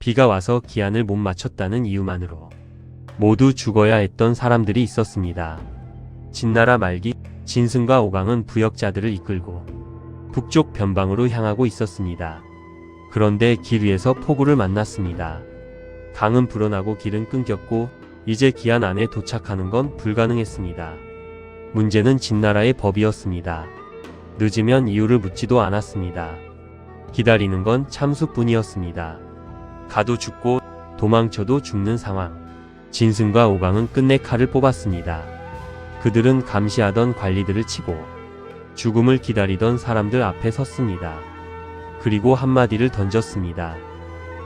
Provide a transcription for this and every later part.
비가 와서 기한을 못 맞췄다는 이유만으로 모두 죽어야 했던 사람들이 있었습니다. 진나라 말기 진승과 오강은 부역자들을 이끌고 북쪽 변방으로 향하고 있었습니다. 그런데 길 위에서 폭우를 만났습니다. 강은 불어나고 길은 끊겼고 이제 기한 안에 도착하는 건 불가능했습니다. 문제는 진나라의 법이었습니다. 늦으면 이유를 묻지도 않았습니다. 기다리는 건 참수뿐이었습니다. 가도 죽고 도망쳐도 죽는 상황. 진승과 오강은 끝내 칼을 뽑았습니다. 그들은 감시하던 관리들을 치고 죽음을 기다리던 사람들 앞에 섰습니다. 그리고 한마디를 던졌습니다.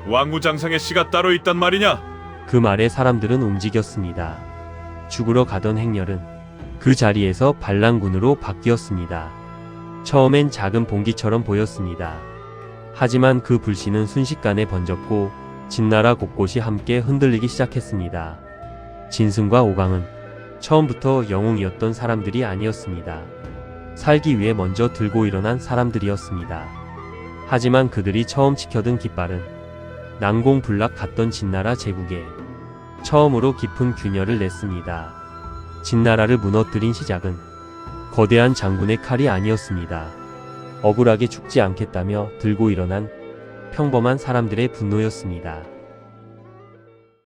왕무장상의 씨가 따로 있단 말이냐? 그 말에 사람들은 움직였습니다. 죽으러 가던 행렬은 그 자리에서 반란군으로 바뀌었습니다. 처음엔 작은 봉기처럼 보였습니다. 하지만 그 불씨는 순식간에 번졌고 진나라 곳곳이 함께 흔들리기 시작했습니다. 진승과 오강은 처음부터 영웅이었던 사람들이 아니었습니다. 살기 위해 먼저 들고 일어난 사람들이었습니다. 하지만 그들이 처음 지켜든 깃발은 난공불락 갔던 진나라 제국에 처음으로 깊은 균열을 냈습니다. 진나라를 무너뜨린 시작은 거대한 장군의 칼이 아니었습니다. 억울하게 죽지 않겠다며 들고 일어난 평범한 사람들의 분노였습니다.